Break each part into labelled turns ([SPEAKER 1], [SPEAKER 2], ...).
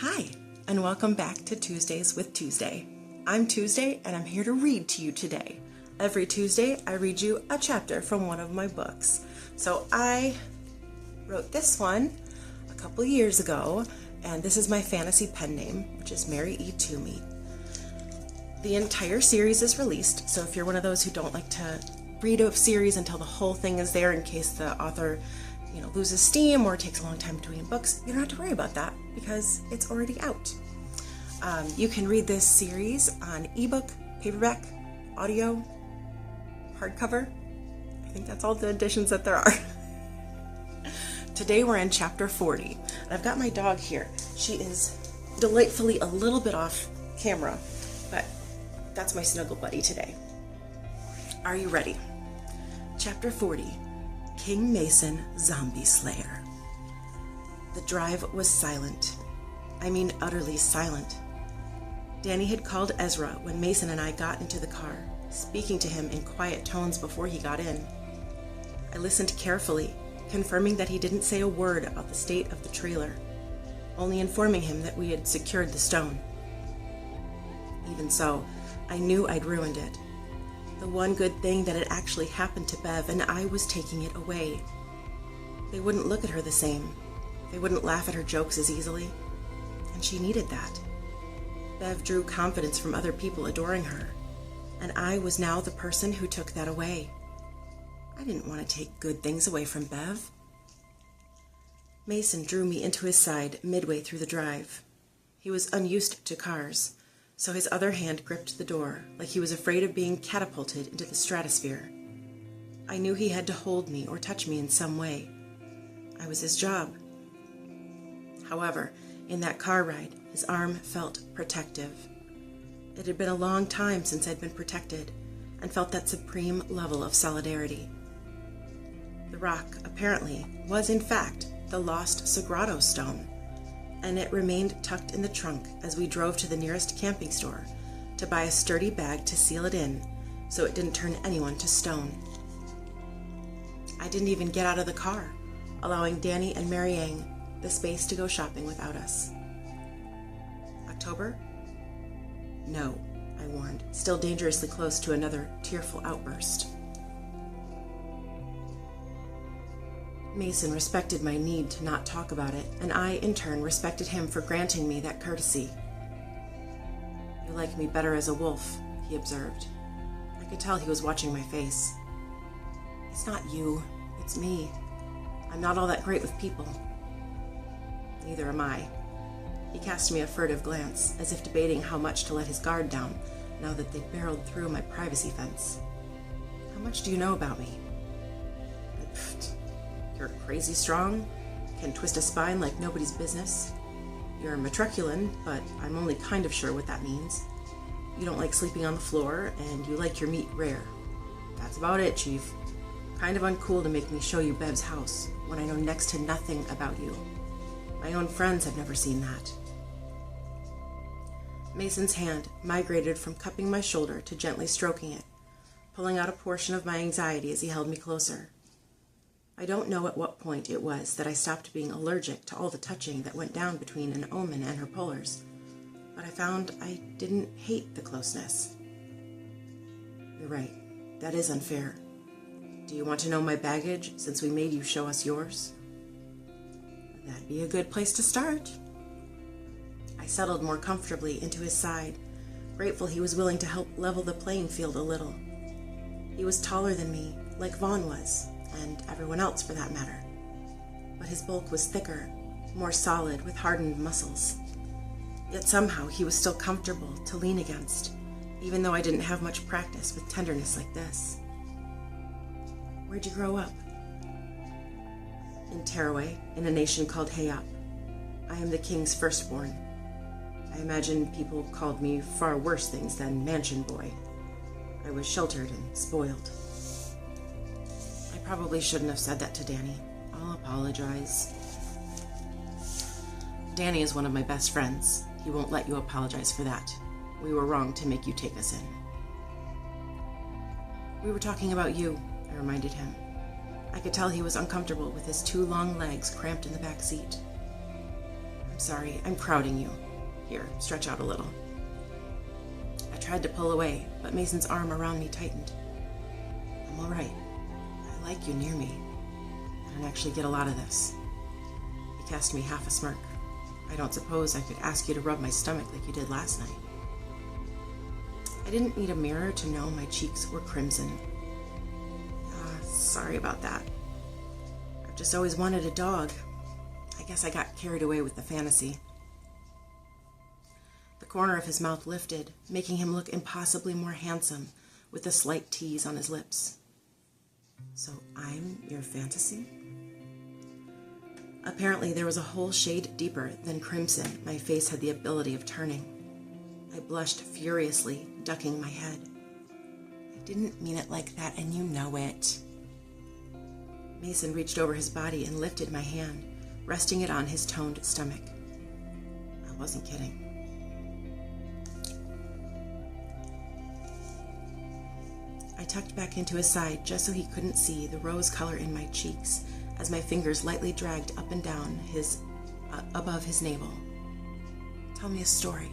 [SPEAKER 1] Hi, and welcome back to Tuesdays with Tuesday. I'm Tuesday, and I'm here to read to you today. Every Tuesday, I read you a chapter from one of my books. So I wrote this one a couple years ago, and this is my fantasy pen name, which is Mary E. Twomey. The entire series is released, so if you're one of those who don't like to read a series until the whole thing is there in case the author loses steam or takes a long time between books, you don't have to worry about that because it's already out. You can read this series on ebook, paperback, audio, hardcover. I think that's all the editions that there are. Today we're in chapter 40. And I've got my dog here. She is delightfully a little bit off camera, but that's my snuggle buddy today. Are you ready? Chapter 40. King Mason Zombie Slayer. The drive was silent. I mean utterly silent. Danny had called Ezra when Mason and I got into the car, speaking to him in quiet tones before he got in. I listened carefully, confirming that he didn't say a word about the state of the trailer, only informing him that we had secured the stone. Even so, I knew I'd ruined it. The one good thing that had actually happened to Bev, and I was taking it away. They wouldn't look at her the same. They wouldn't laugh at her jokes as easily. And she needed that. Bev drew confidence from other people adoring her, and I was now the person who took that away. I didn't want to take good things away from Bev. Mason drew me into his side midway through the drive. He was unused to cars, so his other hand gripped the door like he was afraid of being catapulted into the stratosphere. I knew he had to hold me or touch me in some way. I was his job. However, in that car ride, his arm felt protective. It had been a long time since I'd been protected and felt that supreme level of solidarity. The rock, apparently, was in fact the lost Sagrado stone, and it remained tucked in the trunk as we drove to the nearest camping store to buy a sturdy bag to seal it in so it didn't turn anyone to stone. I didn't even get out of the car, allowing Danny and Marianne the space to go shopping without us. October? No, I warned, still dangerously close to another tearful outburst. Mason respected my need to not talk about it, and I, in turn, respected him for granting me that courtesy. "You like me better as a wolf," he observed. I could tell he was watching my face. "It's not you, it's me. I'm not all that great with people." "Neither am I." He cast me a furtive glance, as if debating how much to let his guard down, now that they'd barreled through my privacy fence. "How much do you know about me?" "You're crazy strong, can twist a spine like nobody's business. You're a matriculan, but I'm only kind of sure what that means. You don't like sleeping on the floor, and you like your meat rare. That's about it, Chief. Kind of uncool to make me show you Bev's house, when I know next to nothing about you. My own friends have never seen that." Mason's hand migrated from cupping my shoulder to gently stroking it, pulling out a portion of my anxiety as he held me closer. I don't know at what point it was that I stopped being allergic to all the touching that went down between an omen and her pullers, but I found I didn't hate the closeness. "You're right, that is unfair. Do you want to know my baggage, since we made you show us yours?" "That'd be a good place to start." I settled more comfortably into his side, grateful he was willing to help level the playing field a little. He was taller than me, like Vaughn was, and everyone else for that matter. But his bulk was thicker, more solid with hardened muscles. Yet somehow he was still comfortable to lean against, even though I didn't have much practice with tenderness like this. "Where'd you grow up?" "In Tearaway, in a nation called Hayop. I am the king's firstborn. I imagine people called me far worse things than mansion boy. I was sheltered and spoiled." I probably shouldn't have said that to Danny. I'll apologize. "Danny is one of my best friends. He won't let you apologize for that. We were wrong to make you take us in." "We were talking about you," I reminded him. I could tell he was uncomfortable with his two long legs cramped in the back seat. I'm sorry, I'm crowding you. Here, stretch out a little. I tried to pull away, but Mason's arm around me tightened. I'm all right. I like you near me. I don't actually get a lot of this. He cast me half a smirk. I don't suppose I could ask you to rub my stomach like you did last night. I didn't need a mirror to know my cheeks were crimson. Sorry about that. I've just always wanted a dog. I guess I got carried away with the fantasy. The corner of his mouth lifted, making him look impossibly more handsome, with a slight tease on his lips. So I'm your fantasy? Apparently there was a whole shade deeper than crimson my face had the ability of turning. I blushed furiously, ducking my head. I didn't mean it like that, and you know it. Mason reached over his body and lifted my hand, resting it on his toned stomach. I wasn't kidding. I tucked back into his side just so he couldn't see the rose color in my cheeks as my fingers lightly dragged up and down above his navel. Tell me a story.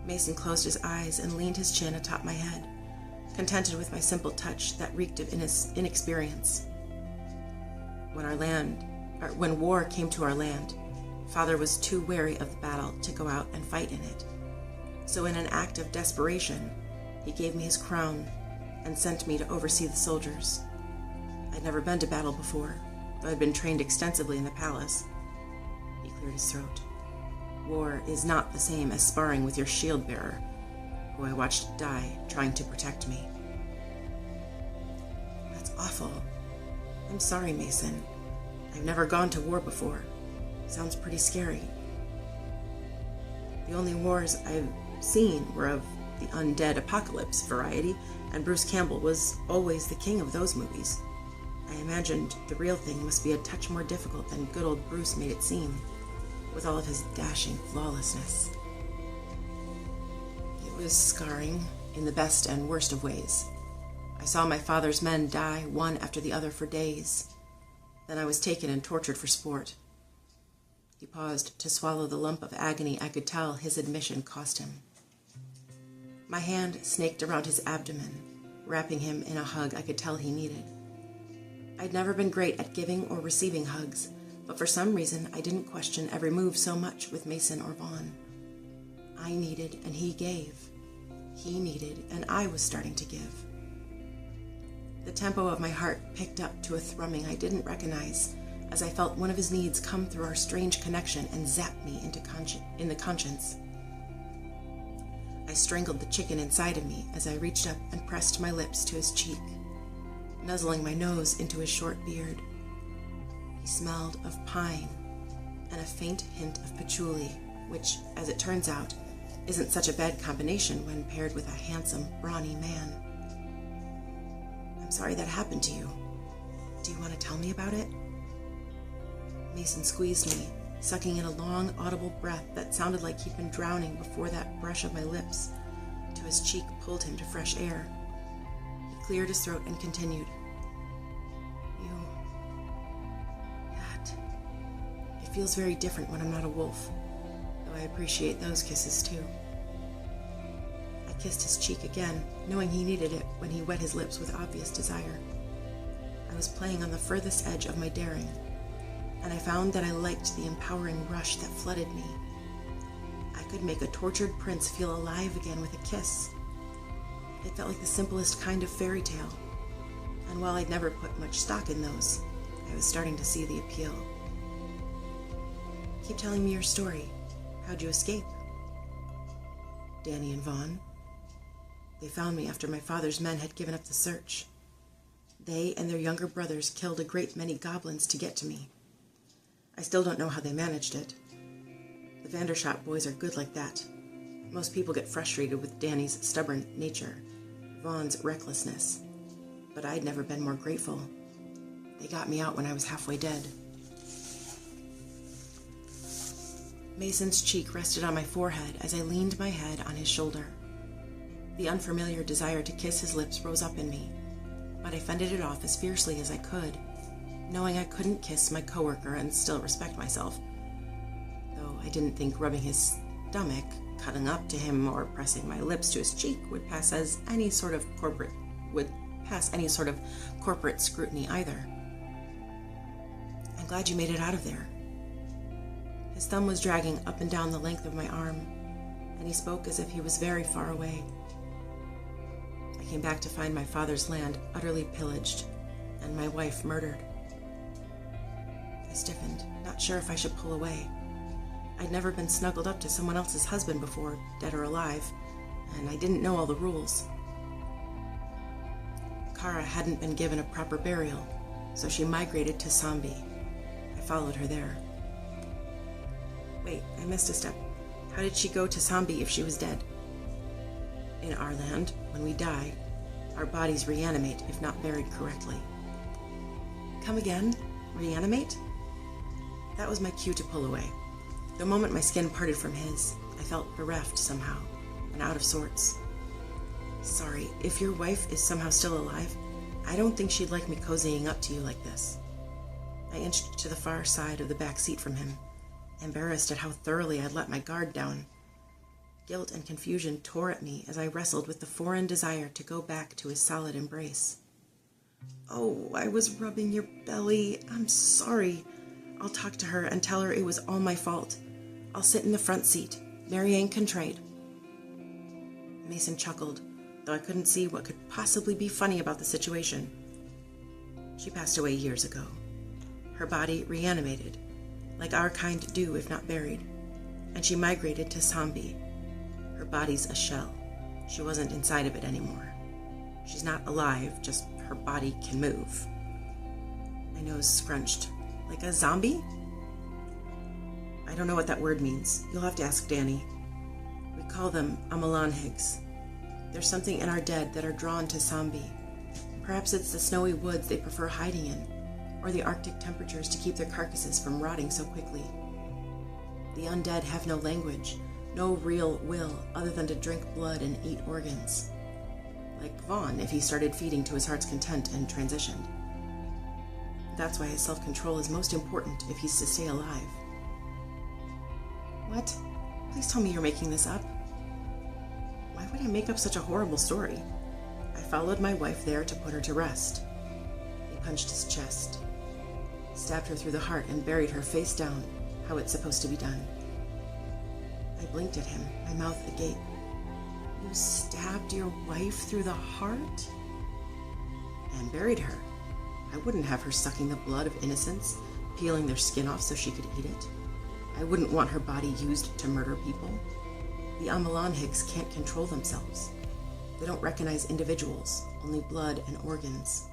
[SPEAKER 1] Mason closed his eyes and leaned his chin atop my head, contented with my simple touch that reeked of inexperience. When war came to our land, Father was too wary of the battle to go out and fight in it. So in an act of desperation, he gave me his crown and sent me to oversee the soldiers. I'd never been to battle before, though I'd been trained extensively in the palace. He cleared his throat. War is not the same as sparring with your shield bearer, who I watched die trying to protect me. That's awful. I'm sorry, Mason. I've never gone to war before. Sounds pretty scary. The only wars I've seen were of the undead apocalypse variety, and Bruce Campbell was always the king of those movies. I imagined the real thing must be a touch more difficult than good old Bruce made it seem, with all of his dashing flawlessness. It was scarring in the best and worst of ways. I saw my father's men die one after the other for days. Then I was taken and tortured for sport. He paused to swallow the lump of agony I could tell his admission cost him. My hand snaked around his abdomen, wrapping him in a hug I could tell he needed. I'd never been great at giving or receiving hugs, but for some reason I didn't question every move so much with Mason or Vaughn. I needed and he gave. He needed and I was starting to give. The tempo of my heart picked up to a thrumming I didn't recognize as I felt one of his needs come through our strange connection and zap me in the conscience. I strangled the chicken inside of me as I reached up and pressed my lips to his cheek, nuzzling my nose into his short beard. He smelled of pine and a faint hint of patchouli, which, as it turns out, isn't such a bad combination when paired with a handsome, brawny man. I'm sorry that happened to you. Do you want to tell me about it? Mason squeezed me, sucking in a long, audible breath that sounded like he'd been drowning before that brush of my lips to his cheek pulled him to fresh air. He cleared his throat and continued. It feels very different when I'm not a wolf, though I appreciate those kisses too. I kissed his cheek again, knowing he needed it when he wet his lips with obvious desire. I was playing on the furthest edge of my daring, and I found that I liked the empowering rush that flooded me. I could make a tortured prince feel alive again with a kiss. It felt like the simplest kind of fairy tale, and while I'd never put much stock in those, I was starting to see the appeal. Keep telling me your story. How'd you escape? Danny and Vaughn. They found me after my father's men had given up the search. They and their younger brothers killed a great many goblins to get to me. I still don't know how they managed it. The Vandershot boys are good like that. Most people get frustrated with Danny's stubborn nature, Vaughn's recklessness. But I'd never been more grateful. They got me out when I was halfway dead. Mason's cheek rested on my forehead as I leaned my head on his shoulder. The unfamiliar desire to kiss his lips rose up in me, but I fended it off as fiercely as I could, knowing I couldn't kiss my coworker and still respect myself. I didn't think rubbing his stomach, cuddling up to him, or pressing my lips to his cheek would pass any sort of corporate scrutiny either. I'm glad you made it out of there. His thumb was dragging up and down the length of my arm, and he spoke as if he was very far away. I came back to find my father's land utterly pillaged, and my wife murdered. I stiffened, not sure if I should pull away. I'd never been snuggled up to someone else's husband before, dead or alive, and I didn't know all the rules. Kara hadn't been given a proper burial, so she migrated to Sambi. I followed her there. Wait, I missed a step. How did she go to Sambi if she was dead? In our land, when we die, our bodies reanimate if not buried correctly. Come again? Reanimate? That was my cue to pull away. The moment my skin parted from his, I felt bereft somehow, and out of sorts. Sorry, if your wife is somehow still alive, I don't think she'd like me cozying up to you like this. I inched to the far side of the back seat from him, embarrassed at how thoroughly I'd let my guard down. Guilt and confusion tore at me as I wrestled with the foreign desire to go back to his solid embrace. Oh, I was rubbing your belly. I'm sorry. I'll talk to her and tell her it was all my fault. I'll sit in the front seat. Marianne can trade. Mason chuckled, though I couldn't see what could possibly be funny about the situation. She passed away years ago. Her body reanimated, like our kind do if not buried, and she migrated to Sambi. Her body's a shell. She wasn't inside of it anymore. She's not alive, just her body can move. My nose scrunched. Like a zombie? I don't know what that word means. You'll have to ask Danny. We call them Amalanhigs. There's something in our dead that are drawn to Sambi. Perhaps it's the snowy woods they prefer hiding in, or the Arctic temperatures to keep their carcasses from rotting so quickly. The undead have no language, no real will other than to drink blood and eat organs. Like Vaughn if he started feeding to his heart's content and transitioned. That's why his self-control is most important if he's to stay alive. What? Please tell me you're making this up. Why would I make up such a horrible story? I followed my wife there to put her to rest. He punched his chest, stabbed her through the heart, and buried her face down, how it's supposed to be done. I blinked at him, my mouth agape. You stabbed your wife through the heart? And buried her. I wouldn't have her sucking the blood of innocents, peeling their skin off so she could eat it. I wouldn't want her body used to murder people. The Amalanhigs can't control themselves. They don't recognize individuals, only blood and organs.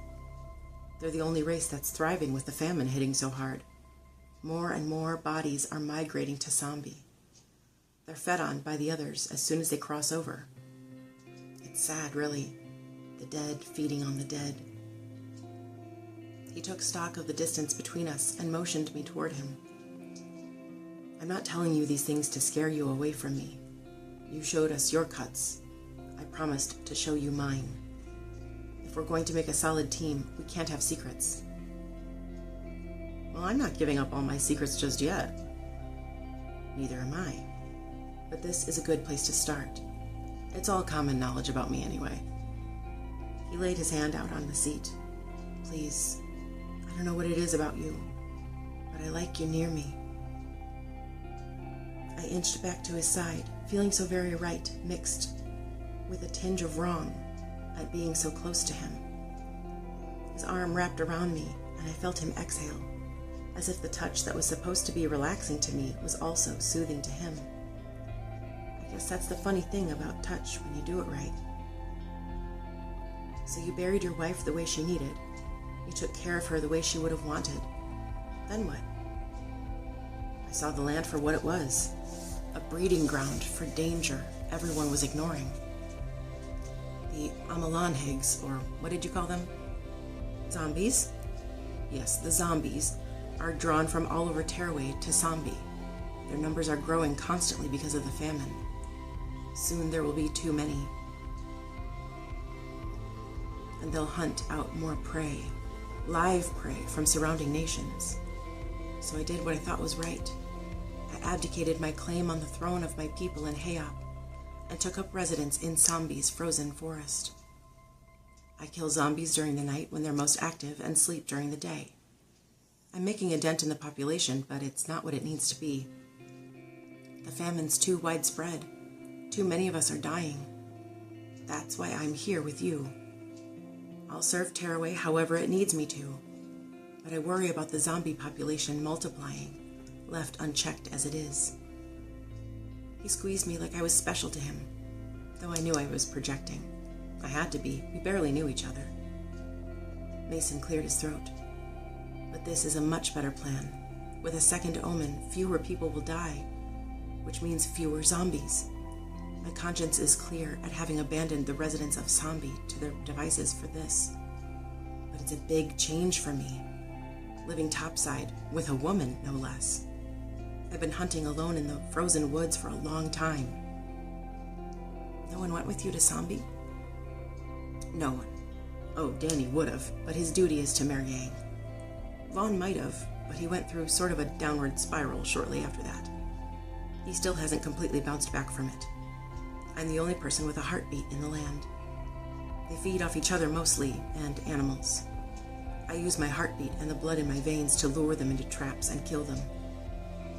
[SPEAKER 1] They're the only race that's thriving with the famine hitting so hard. More and more bodies are migrating to Sambi. They're fed on by the others as soon as they cross over. It's sad, really. The dead feeding on the dead. He took stock of the distance between us and motioned me toward him. I'm not telling you these things to scare you away from me. You showed us your cuts. I promised to show you mine. If we're going to make a solid team, we can't have secrets. Well, I'm not giving up all my secrets just yet. Neither am I. But this is a good place to start. It's all common knowledge about me anyway. He laid his hand out on the seat. Please, I don't know what it is about you, but I like you near me. I inched back to his side, feeling so very right, mixed with a tinge of wrong at being so close to him. His arm wrapped around me, and I felt him exhale, as if the touch that was supposed to be relaxing to me was also soothing to him. I guess that's the funny thing about touch when you do it right. So you buried your wife the way she needed. You took care of her the way she would have wanted. Then what? I saw the land for what it was, a breeding ground for danger everyone was ignoring. The Amalanhigs, or what did you call them? Zombies? Yes, the zombies are drawn from all over Tearaway to Sambi. Their numbers are growing constantly because of the famine. Soon there will be too many. And they'll hunt out more prey, live prey from surrounding nations. So I did what I thought was right. I abdicated my claim on the throne of my people in Hayop and took up residence in Sambi's frozen forest. I kill zombies during the night when they're most active and sleep during the day. I'm making a dent in the population, but it's not what it needs to be. The famine's too widespread. Too many of us are dying. That's why I'm here with you. I'll serve Tearaway however it needs me to, but I worry about the zombie population multiplying, left unchecked as it is. He squeezed me like I was special to him, though I knew I was projecting. I had to be. We barely knew each other. Mason cleared his throat. But this is a much better plan. With a second omen, fewer people will die, which means fewer zombies. My conscience is clear at having abandoned the residents of Sambi to their devices for this. But it's a big change for me. Living topside, with a woman, no less. I've been hunting alone in the frozen woods for a long time. No one went with you to Sambi? No one. Oh, Danny would have, but his duty is to Mariang. Vaughn might have, but he went through sort of a downward spiral shortly after that. He still hasn't completely bounced back from it. I'm the only person with a heartbeat in the land. They feed off each other mostly, and animals. I use my heartbeat and the blood in my veins to lure them into traps and kill them,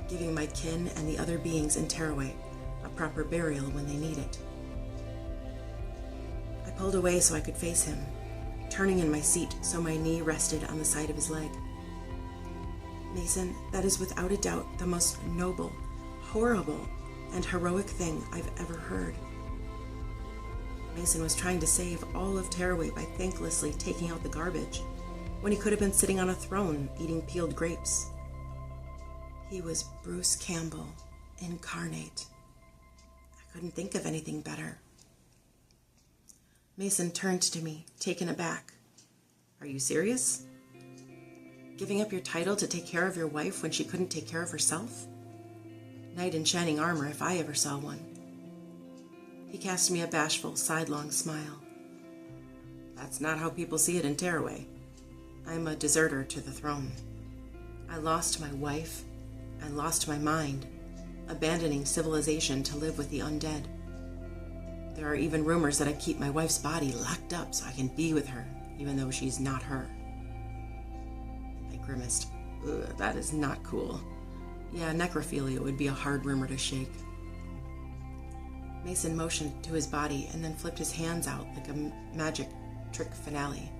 [SPEAKER 1] giving my kin and the other beings in Tearaway a proper burial when they need it. I pulled away so I could face him, turning in my seat so my knee rested on the side of his leg. Mason, that is without a doubt the most noble, horrible, and heroic thing I've ever heard. Mason was trying to save all of Tearaway by thanklessly taking out the garbage, when he could have been sitting on a throne eating peeled grapes. He was Bruce Campbell, incarnate. I couldn't think of anything better. Mason turned to me, taken aback. Are you serious? Giving up your title to take care of your wife when she couldn't take care of herself? Knight in shining armor if I ever saw one. He cast me a bashful, sidelong smile. That's not how people see it in Tearaway. I'm a deserter to the throne. I lost my wife and lost my mind, abandoning civilization to live with the undead. There are even rumors that I keep my wife's body locked up so I can be with her, even though she's not her. I grimaced. Ugh, that is not cool. Yeah, necrophilia would be a hard rumor to shake. Mason motioned to his body and then flipped his hands out like a magic trick finale.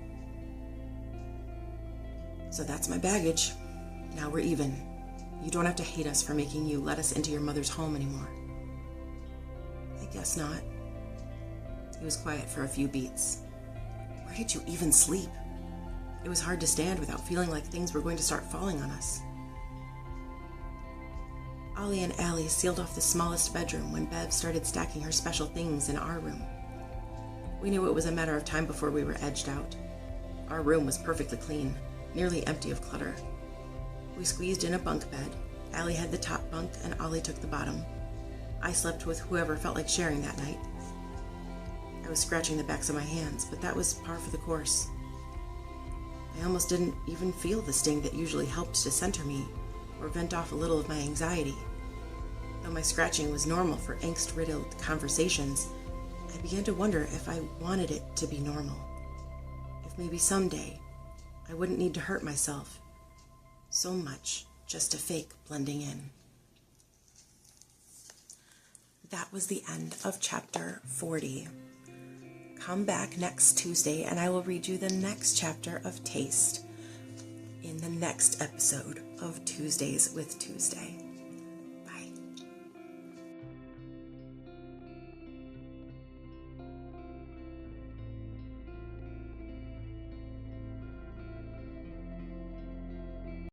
[SPEAKER 1] So that's my baggage. Now we're even. You don't have to hate us for making you let us into your mother's home anymore. I guess not. He was quiet for a few beats. Where did you even sleep? It was hard to stand without feeling like things were going to start falling on us. Ollie and Allie sealed off the smallest bedroom when Bev started stacking her special things in our room. We knew it was a matter of time before we were edged out. Our room was perfectly clean, nearly empty of clutter. We squeezed in a bunk bed. Allie had the top bunk and Ollie took the bottom. I slept with whoever felt like sharing that night. I was scratching the backs of my hands, but that was par for the course. I almost didn't even feel the sting that usually helped to center me or vent off a little of my anxiety. Though my scratching was normal for angst-riddled conversations, I began to wonder if I wanted it to be normal. If maybe someday I wouldn't need to hurt myself so much just to fake blending in. That was the end of chapter 40. Come back next Tuesday and I will read you the next chapter of Taste in the next episode of Tuesdays with Tuesday.